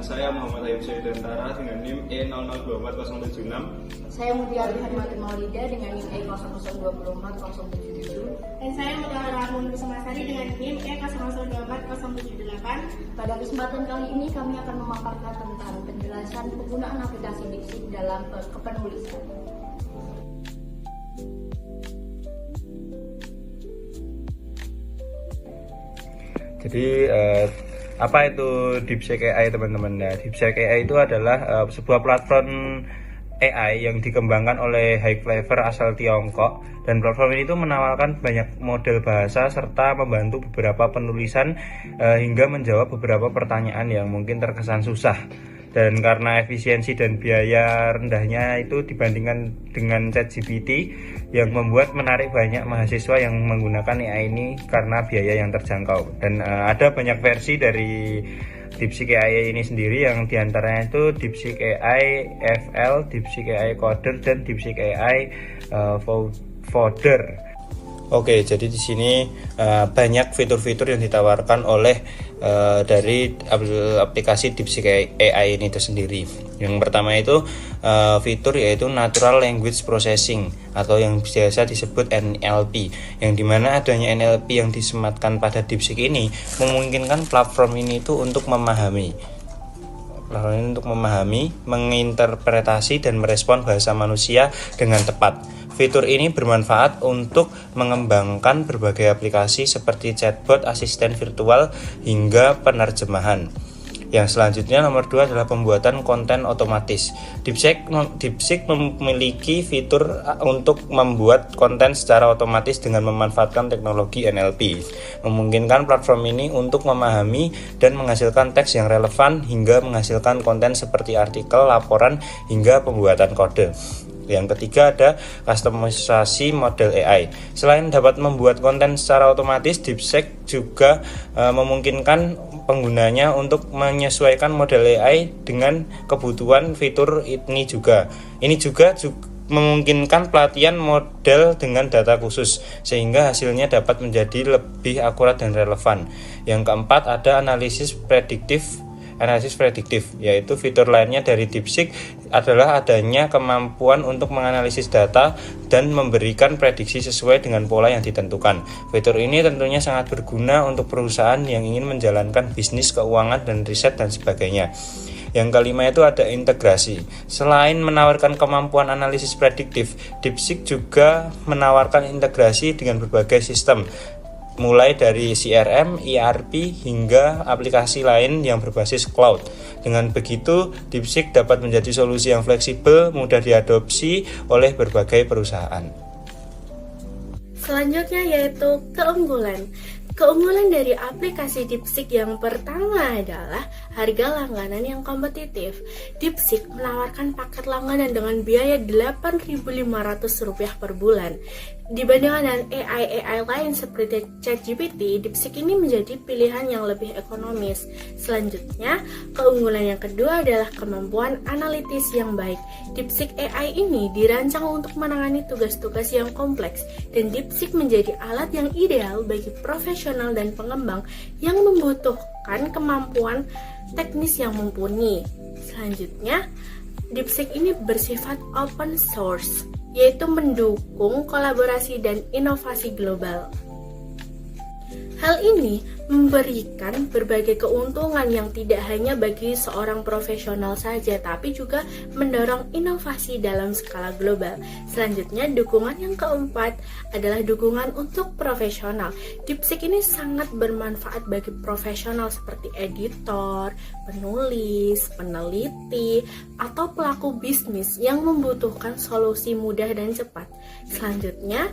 Saya Muhammad Ayub Syedantara dengan NIM E0024076. Saya Mutia Harmati Maulida dengan NIM E0024077. Dan saya Mutiara Rahmun Kusumasari dengan NIM E0024078. Pada kesempatan kali ini kami akan memaparkan tentang penjelasan penggunaan aplikasi DeepSeek dalam kepenulisan. Jadi apa itu DeepSeek AI teman-teman? Ya, DeepSeek AI itu adalah sebuah platform AI yang dikembangkan oleh High Clever asal Tiongkok, dan platform ini itu menawarkan banyak model bahasa serta membantu beberapa penulisan hingga menjawab beberapa pertanyaan yang mungkin terkesan susah. Dan karena efisiensi dan biaya rendahnya itu dibandingkan dengan ChatGPT, yang membuat menarik banyak mahasiswa yang menggunakan AI ini karena biaya yang terjangkau. Dan ada banyak versi dari DeepSeek AI ini sendiri, yang diantaranya itu DeepSeek AI FL, DeepSeek AI Coder, dan DeepSeek AI Fodder. Oke, jadi di sini banyak fitur-fitur yang ditawarkan oleh dari aplikasi DeepSeek AI ini tersendiri. Yang pertama itu fitur yaitu Natural Language Processing atau yang biasa disebut NLP, yang dimana adanya NLP yang disematkan pada DeepSeek ini memungkinkan platform ini itu untuk memahami, menginterpretasi dan merespon bahasa manusia dengan tepat. Fitur ini bermanfaat untuk mengembangkan berbagai aplikasi seperti chatbot, asisten virtual, hingga penerjemahan. Yang selanjutnya nomor 2 adalah pembuatan konten otomatis. DeepSeek memiliki fitur untuk membuat konten secara otomatis dengan memanfaatkan teknologi NLP. Memungkinkan platform ini untuk memahami dan menghasilkan teks yang relevan hingga menghasilkan konten seperti artikel, laporan, hingga pembuatan kode. Yang ketiga ada customisasi model AI. Selain dapat membuat konten secara otomatis, DeepSeek juga memungkinkan penggunanya untuk menyesuaikan model AI dengan kebutuhan fitur ini juga. Ini juga memungkinkan pelatihan model dengan data khusus sehingga hasilnya dapat menjadi lebih akurat dan relevan. Yang keempat ada analisis prediktif, yaitu fitur lainnya dari DeepSeek adalah adanya kemampuan untuk menganalisis data dan memberikan prediksi sesuai dengan pola yang ditentukan. Fitur ini tentunya sangat berguna untuk perusahaan yang ingin menjalankan bisnis, keuangan, dan riset dan sebagainya. Yang kelima itu ada integrasi. Selain menawarkan kemampuan analisis prediktif, DeepSeek juga menawarkan integrasi dengan berbagai sistem, mulai dari CRM, ERP, hingga aplikasi lain yang berbasis cloud. Dengan begitu, DeepSeek dapat menjadi solusi yang fleksibel, mudah diadopsi oleh berbagai perusahaan. Selanjutnya yaitu keunggulan. Keunggulan dari aplikasi DeepSeek yang pertama adalah harga langganan yang kompetitif. DeepSeek menawarkan paket langganan dengan biaya Rp8.500 per bulan. Dibandingkan dengan AI lain seperti ChatGPT, DeepSeek ini menjadi pilihan yang lebih ekonomis. Selanjutnya, keunggulan yang kedua adalah kemampuan analitis yang baik. DeepSeek AI ini dirancang untuk menangani tugas-tugas yang kompleks, dan DeepSeek menjadi alat yang ideal bagi profesional dan pengembang yang membutuhkan kemampuan teknis yang mumpuni. Selanjutnya, DeepSeek ini bersifat open source, yaitu mendukung kolaborasi dan inovasi global. Hal ini memberikan berbagai keuntungan yang tidak hanya bagi seorang profesional saja, tapi juga mendorong inovasi dalam skala global. Selanjutnya, dukungan yang keempat adalah dukungan untuk profesional. DeepSeek ini sangat bermanfaat bagi profesional seperti editor, penulis, peneliti, atau pelaku bisnis yang membutuhkan solusi mudah dan cepat. Selanjutnya,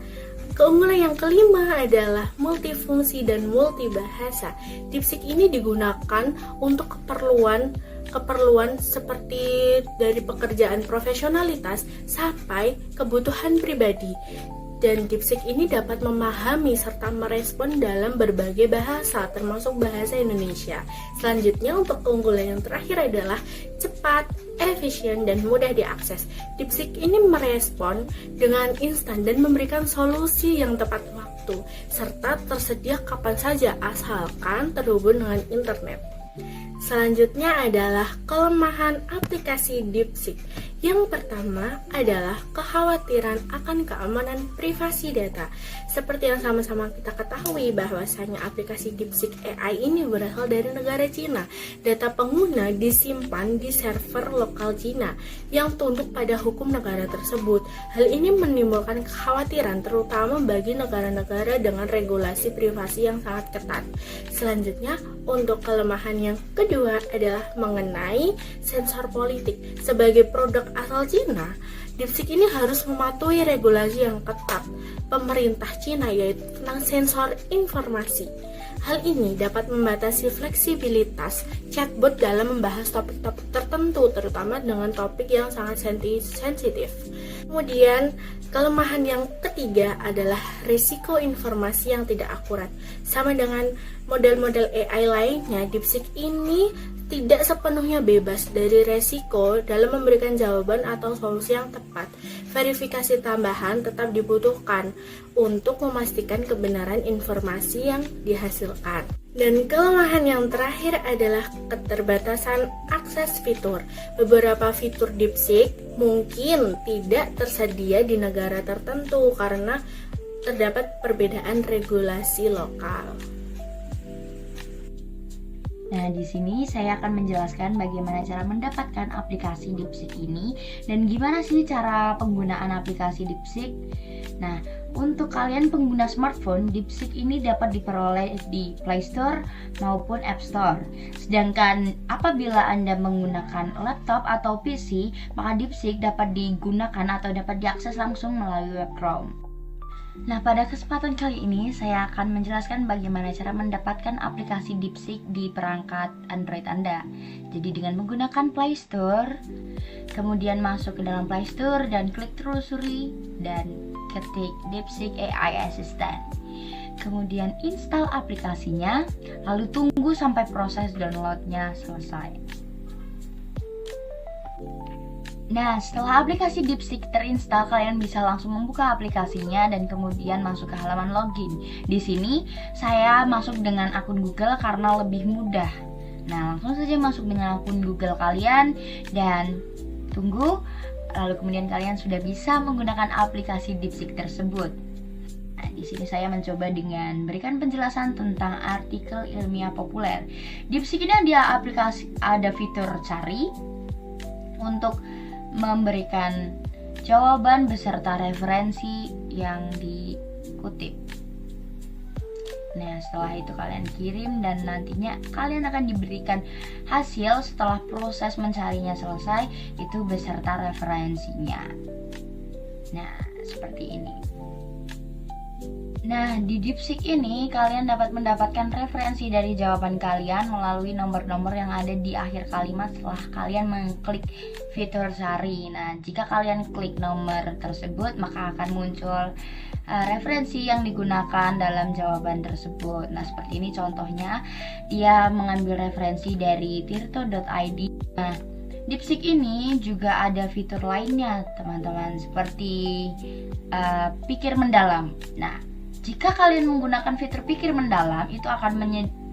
keunggulan yang kelima adalah multifungsi dan multibahasa. DeepSeek ini digunakan untuk keperluan seperti dari pekerjaan profesionalitas sampai kebutuhan pribadi. Dan DeepSeek ini dapat memahami serta merespon dalam berbagai bahasa, termasuk bahasa Indonesia. Selanjutnya, untuk keunggulan yang terakhir adalah cepat, efisien, dan mudah diakses. DeepSeek ini merespon dengan instan dan memberikan solusi yang tepat waktu, serta tersedia kapan saja asalkan terhubung dengan internet. Selanjutnya adalah kelemahan aplikasi DeepSeek. Yang pertama adalah kekhawatiran akan keamanan privasi data. Seperti yang sama-sama kita ketahui bahwasanya aplikasi DeepSeek AI ini berasal dari negara Cina. Data pengguna disimpan di server lokal Cina yang tunduk pada hukum negara tersebut. Hal ini menimbulkan kekhawatiran terutama bagi negara-negara dengan regulasi privasi yang sangat ketat. Selanjutnya, untuk kelemahan yang kedua adalah mengenai sensor politik. Sebagai produk asal Cina, DeepSeek ini harus mematuhi regulasi yang ketat pemerintah Cina, yaitu tentang sensor informasi. Hal ini dapat membatasi fleksibilitas chatbot dalam membahas topik-topik tertentu, terutama dengan topik yang sangat sensitif. Kemudian, kelemahan yang ketiga adalah risiko informasi yang tidak akurat. Sama dengan model-model AI lainnya, DeepSeek ini tidak sepenuhnya bebas dari resiko dalam memberikan jawaban atau solusi yang tepat. Verifikasi tambahan tetap dibutuhkan untuk memastikan kebenaran informasi yang dihasilkan. Dan kelemahan yang terakhir adalah keterbatasan akses fitur. Beberapa fitur DeepSeek mungkin tidak tersedia di negara tertentu karena terdapat perbedaan regulasi lokal. Nah, di sini saya akan menjelaskan bagaimana cara mendapatkan aplikasi DeepSeek ini dan gimana sih cara penggunaan aplikasi DeepSeek. Nah, untuk kalian pengguna smartphone, DeepSeek ini dapat diperoleh di Play Store maupun App Store. Sedangkan apabila Anda menggunakan laptop atau PC, maka DeepSeek dapat digunakan atau dapat diakses langsung melalui web Chrome. Nah, pada kesempatan kali ini saya akan menjelaskan bagaimana cara mendapatkan aplikasi DeepSeek di perangkat Android Anda. Jadi dengan menggunakan Play Store, kemudian masuk ke dalam Play Store dan klik telusuri dan ketik DeepSeek AI Assistant. Kemudian install aplikasinya, lalu tunggu sampai proses downloadnya selesai. Nah, setelah aplikasi DeepSeek terinstall, kalian bisa langsung membuka aplikasinya dan kemudian masuk ke halaman login. Di sini saya masuk dengan akun Google karena lebih mudah. Nah, langsung saja masuk dengan akun Google kalian dan tunggu. Lalu kemudian kalian sudah bisa menggunakan aplikasi DeepSeek tersebut. Nah, di sini saya mencoba dengan berikan penjelasan tentang artikel ilmiah populer. DeepSeek ini ada fitur cari untuk memberikan jawaban beserta referensi yang dikutip. Nah, setelah itu kalian kirim dan nantinya kalian akan diberikan hasil setelah proses mencarinya selesai, itu beserta referensinya. Nah, seperti ini. Nah, di DeepSeek ini kalian dapat mendapatkan referensi dari jawaban kalian melalui nomor-nomor yang ada di akhir kalimat setelah kalian mengklik fitur cari. Nah, jika kalian klik nomor tersebut, maka akan muncul referensi yang digunakan dalam jawaban tersebut. Nah, seperti ini contohnya, dia mengambil referensi dari tirto.id. Nah, DeepSeek ini juga ada fitur lainnya, teman-teman, seperti pikir mendalam. Nah, jika kalian menggunakan fitur pikir mendalam, itu akan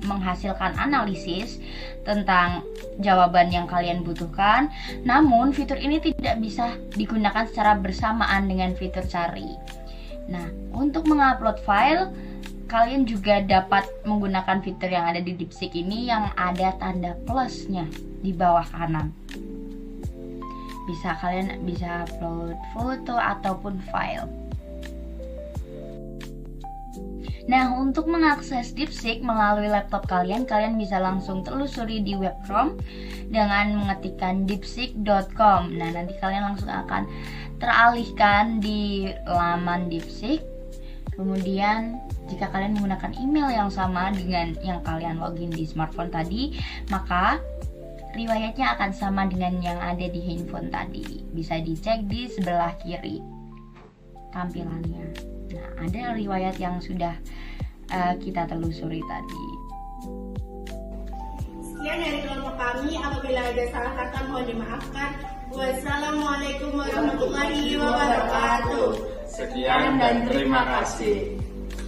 menghasilkan analisis tentang jawaban yang kalian butuhkan. Namun, fitur ini tidak bisa digunakan secara bersamaan dengan fitur cari. Nah, untuk mengupload file, kalian juga dapat menggunakan fitur yang ada di DeepSeek ini yang ada tanda plusnya di bawah kanan. Kalian bisa upload foto ataupun file. Nah, untuk mengakses DeepSeek melalui laptop kalian bisa langsung telusuri di web Chrome dengan mengetikkan deepseek.com. Nah, nanti kalian langsung akan teralihkan di laman DeepSeek. Kemudian, jika kalian menggunakan email yang sama dengan yang kalian login di smartphone tadi, maka riwayatnya akan sama dengan yang ada di handphone tadi. Bisa dicek di sebelah kiri tampilannya. Nah, ada riwayat yang sudah kita telusuri tadi. Sekian dari kelompok kami. Apabila ada salah kata mohon dimaafkan. Wassalamualaikum warahmatullahi wabarakatuh. Sekian dan terima kasih.